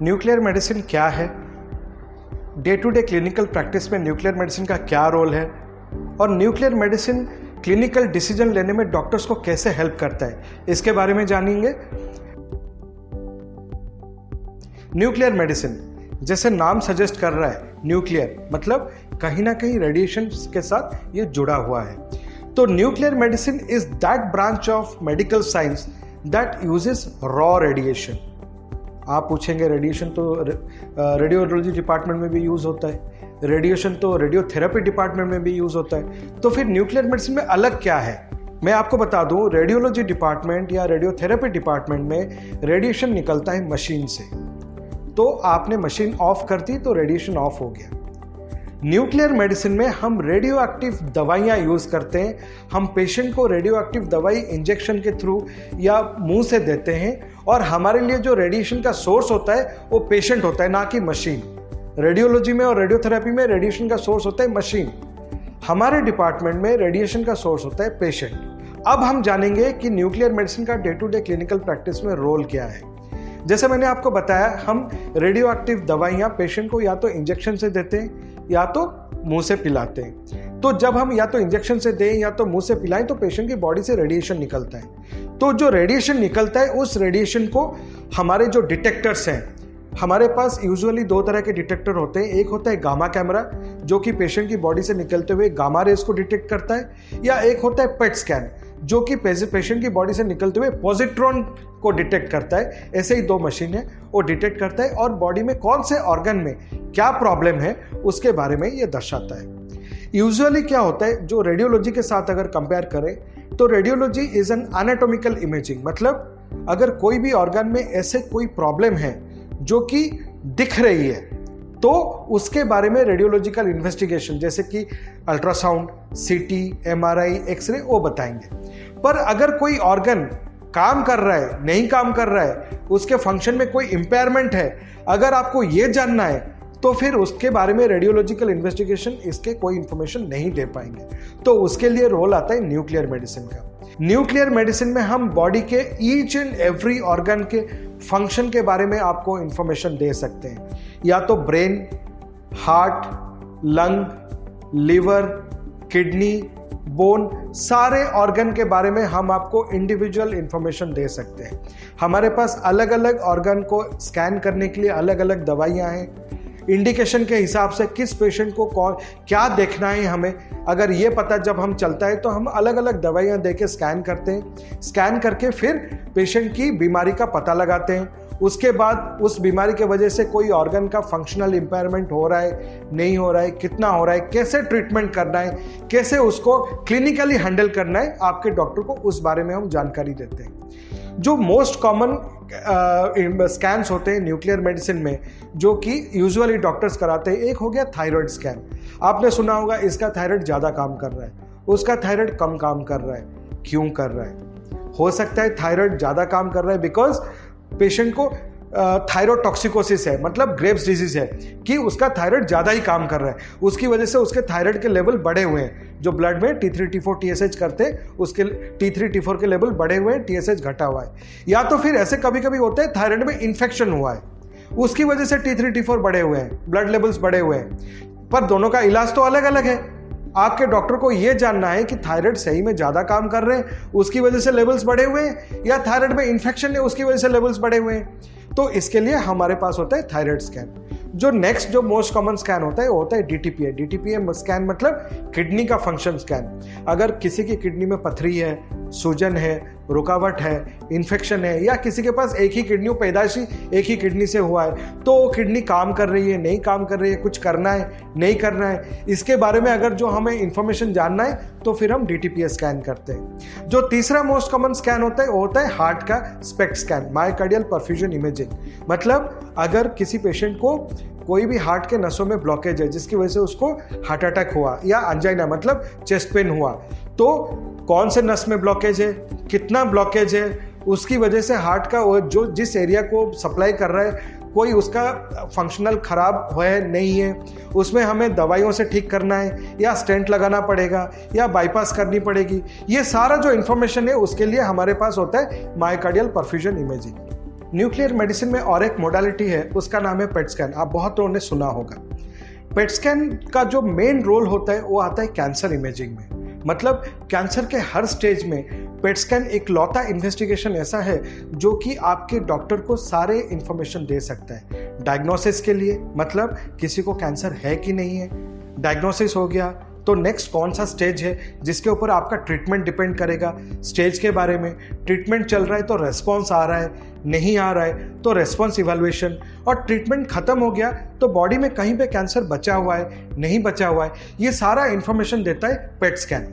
Nuclear medicine क्या है, day to day clinical practice में न्यूक्लियर मेडिसिन का क्या रोल है और न्यूक्लियर मेडिसिन क्लिनिकल डिसीजन लेने में डॉक्टर्स को कैसे हेल्प करता है, इसके बारे में जानेंगे। न्यूक्लियर मेडिसिन जैसे नाम सजेस्ट कर रहा है, न्यूक्लियर मतलब कहीं ना कहीं रेडिएशन के साथ ये जुड़ा हुआ है। तो nuclear medicine is that branch of medical science that uses raw radiation. आप पूछेंगे रेडिएशन तो रेडियोलॉजी डिपार्टमेंट में भी यूज होता है, रेडिएशन तो रेडियोथेरेपी डिपार्टमेंट में भी यूज होता है, तो फिर न्यूक्लियर मेडिसिन में अलग क्या है। मैं आपको बता दूं, रेडियोलॉजी डिपार्टमेंट या रेडियोथेरेपी डिपार्टमेंट में रेडिएशन निकलता है मशीन से, तो आपने मशीन ऑफ कर दी तो रेडिएशन ऑफ हो गया। न्यूक्लियर मेडिसिन में हम रेडियो एक्टिव दवाइयाँ यूज़ करते हैं। हम पेशेंट को रेडियो एक्टिव दवाई इंजेक्शन के थ्रू या मुंह से देते हैं और हमारे लिए जो रेडिएशन का सोर्स होता है वो पेशेंट होता है, ना कि मशीन। रेडियोलॉजी में और रेडियोथेरेपी में रेडिएशन का सोर्स होता है मशीन, हमारे डिपार्टमेंट में रेडिएशन का सोर्स होता है पेशेंट। अब हम जानेंगे कि न्यूक्लियर मेडिसिन का day to day clinical practice में रोल क्या है। जैसे मैंने आपको बताया, हम रेडियो एक्टिव दवाइयाँ पेशेंट को या तो इंजेक्शन से देते हैं या तो मुंह से पिलाते हैं। तो जब हम या तो इंजेक्शन से दें या तो मुंह से पिलाएं तो पेशेंट की बॉडी से रेडिएशन निकलता है। तो जो रेडिएशन निकलता है उस रेडिएशन को हमारे जो डिटेक्टर्स हैं, हमारे पास यूजुअली दो तरह के डिटेक्टर होते हैं। एक होता है गामा कैमरा जो कि पेशेंट की बॉडी से निकलते हुए गामा रेज को डिटेक्ट करता है, या एक होता है पेट स्कैन जो कि पेशेंट की बॉडी से निकलते हुए पॉजिट्रॉन को डिटेक्ट करता है। ऐसे ही दो मशीन है, वो डिटेक्ट करता है और बॉडी में कौन से ऑर्गन में क्या प्रॉब्लम है उसके बारे में ये दर्शाता है। यूजुअली क्या होता है, जो रेडियोलॉजी के साथ अगर कंपेयर करें तो radiology is an anatomical imaging, मतलब अगर कोई भी ऑर्गन में ऐसे कोई प्रॉब्लम है जो कि दिख रही है तो उसके बारे में रेडियोलॉजिकल इन्वेस्टिगेशन जैसे कि अल्ट्रासाउंड, सीटी, एमआरआई, एक्सरे वो बताएंगे। पर अगर कोई ऑर्गन काम कर रहा है, नहीं काम कर रहा है, उसके फंक्शन में कोई इंपेयरमेंट है, अगर आपको ये जानना है तो फिर उसके बारे में रेडियोलॉजिकल इन्वेस्टिगेशन इसके कोई इंफॉर्मेशन नहीं दे पाएंगे। तो उसके लिए रोल आता है न्यूक्लियर मेडिसिन का। न्यूक्लियर मेडिसिन में हम बॉडी के ईच एंड एवरी ऑर्गन के फंक्शन के बारे में आपको इंफॉर्मेशन दे सकते हैं, या तो brain, heart, lung, liver, kidney, bone, सारे ऑर्गन के बारे में हम आपको इंडिविजुअल इंफॉर्मेशन दे सकते हैं। हमारे पास अलग अलग ऑर्गन को स्कैन करने के लिए अलग अलग दवाइयाँ हैं। इंडिकेशन के हिसाब से किस पेशेंट को कौन क्या देखना है, हमें अगर ये पता जब हम चलता है तो हम अलग अलग दवाइयाँ दे के स्कैन करते हैं। स्कैन करके फिर पेशेंट की बीमारी का पता लगाते हैं। उसके बाद उस बीमारी के वजह से कोई ऑर्गन का फंक्शनल इंपेयरमेंट हो रहा है, नहीं हो रहा है, कितना हो रहा है, कैसे ट्रीटमेंट करना है, कैसे उसको क्लिनिकली हैंडल करना है, आपके डॉक्टर को उस बारे में हम जानकारी देते हैं। जो मोस्ट कॉमन स्कैन्स होते हैं न्यूक्लियर मेडिसिन में जो कि यूजुअली डॉक्टर्स कराते हैं, एक हो गया थायराइड स्कैन। आपने सुना होगा इसका थायराइड ज़्यादा काम कर रहा है, उसका थायराइड कम काम कर रहा है। क्यों कर रहा है? हो सकता है थायराइड ज़्यादा काम कर रहा है बिकॉज पेशेंट को थायरोटॉक्सिकोसिस है, मतलब ग्रेव्स डिजीज है कि उसका थायराइड ज़्यादा ही काम कर रहा है, उसकी वजह से उसके थायराइड के लेवल बढ़े हुए हैं। जो ब्लड में T3 T4 TSH करते हैं उसके T3 T4 के लेवल बढ़े हुए हैं, TSH घटा हुआ है। या तो फिर ऐसे कभी कभी होता है थायराइड में इन्फेक्शन हुआ है, उसकी वजह से T3 T4 बढ़े हुए हैं, ब्लड लेवल्स बढ़े हुए हैं। पर दोनों का इलाज तो अलग अलग है। आपके डॉक्टर को यह जानना है कि थायराइड सही में ज़्यादा काम कर रहे हैं, उसकी वजह से लेवल्स बढ़े हुए हैं, या थायराइड में इन्फेक्शन है उसकी वजह से लेवल्स बढ़े हुए हैं। तो इसके लिए हमारे पास होता है थायराइड स्कैन। जो नेक्स्ट जो मोस्ट कॉमन स्कैन होता है वो होता है DTPA। DTPA स्कैन मतलब किडनी का फंक्शन स्कैन। अगर किसी की किडनी में पथरी है, सूजन है, रुकावट है, इन्फेक्शन है, या किसी के पास एक ही किडनी पैदाइशी एक ही किडनी से हुआ है, तो वो किडनी काम कर रही है, नहीं काम कर रही है, कुछ करना है, नहीं करना है, इसके बारे में अगर जो हमें इंफॉर्मेशन जानना है तो फिर हम DTPA स्कैन करते हैं। जो तीसरा मोस्ट कॉमन स्कैन होता है वो होता है हार्ट का SPECT scan, myocardial perfusion imaging. मतलब अगर किसी पेशेंट को कोई भी हार्ट के नसों में ब्लॉकेज है जिसकी वजह से उसको हार्ट अटैक हुआ या अंजाइना मतलब चेस्ट पेन हुआ, तो कौन से नस में ब्लॉकेज है, कितना ब्लॉकेज है, उसकी वजह से हार्ट का जो जिस एरिया को सप्लाई कर रहा है कोई उसका फंक्शनल खराब है नहीं है, उसमें हमें दवाइयों से ठीक करना है या स्टेंट लगाना पड़ेगा या बाईपास करनी पड़ेगी, ये सारा जो इन्फॉर्मेशन है उसके लिए हमारे पास होता है myocardial perfusion imaging. Nuclear medicine में और एक मोडालिटी है, उसका नाम है पेट स्कैन। आप बहुत लोगों ने सुना होगा। पेट स्कैन का जो मेन रोल होता है वो आता है कैंसर इमेजिंग में। मतलब कैंसर के हर स्टेज में पेट स्कैन एक लौता इन्वेस्टिगेशन ऐसा है जो कि आपके डॉक्टर को सारे इंफॉर्मेशन दे सकता है। डायग्नोसिस के लिए, मतलब किसी को कैंसर है कि नहीं है, डायग्नोसिस हो गया तो नेक्स्ट कौन सा स्टेज है जिसके ऊपर आपका ट्रीटमेंट डिपेंड करेगा, स्टेज के बारे में। ट्रीटमेंट चल रहा है तो रेस्पॉन्स आ रहा है, नहीं आ रहा है तो रेस्पॉन्स इवैल्यूएशन, और ट्रीटमेंट खत्म हो गया तो बॉडी में कहीं पे कैंसर बचा हुआ है, नहीं बचा हुआ है, ये सारा इंफॉर्मेशन देता है पेट स्कैन।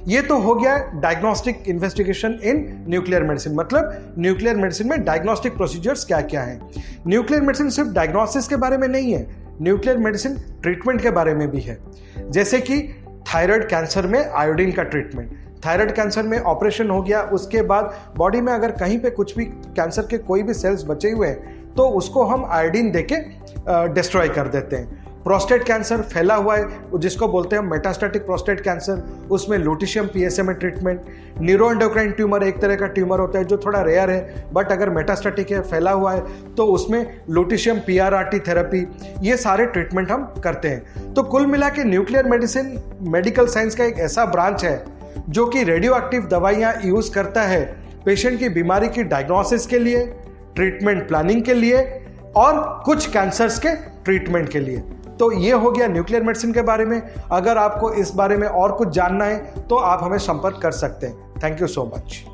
ये तो हो गया diagnostic investigation in nuclear medicine. मतलब न्यूक्लियर मेडिसिन में डायग्नोस्टिक प्रोसीजर्स क्या क्या हैं। न्यूक्लियर मेडिसिन सिर्फ डायग्नोसिस के बारे में नहीं है, न्यूक्लियर मेडिसिन ट्रीटमेंट के बारे में भी है। जैसे कि थायराइड कैंसर में आयोडीन का ट्रीटमेंट, थायराइड कैंसर में ऑपरेशन हो गया, उसके बाद बॉडी में अगर कहीं पे कुछ भी कैंसर के कोई भी सेल्स बचे हुए हैं तो उसको हम आयोडीन देके डिस्ट्रॉय कर देते हैं। प्रोस्टेट कैंसर फैला हुआ है जिसको बोलते हैं मेटास्टैटिक प्रोस्टेट कैंसर, उसमें लुटिशियम पीएसएमए ट्रीटमेंट। न्यूरोएंडोक्राइन ट्यूमर एक तरह का ट्यूमर होता है जो थोड़ा रेयर है, बट अगर मेटास्टैटिक है, फैला हुआ है, तो उसमें लुटिशियम पीआरआरटी थेरेपी, ये सारे ट्रीटमेंट हम करते हैं। तो कुल मिला के न्यूक्लियर मेडिसिन मेडिकल साइंस का एक ऐसा ब्रांच है जो कि रेडियो एक्टिव दवाइयाँ यूज़ करता है पेशेंट की बीमारी की डायग्नोसिस के लिए, ट्रीटमेंट प्लानिंग के लिए और कुछ कैंसर्स के ट्रीटमेंट के लिए। तो ये हो गया न्यूक्लियर मेडिसिन के बारे में। अगर आपको इस बारे में और कुछ जानना है तो आप हमें संपर्क कर सकते हैं। Thank you so much.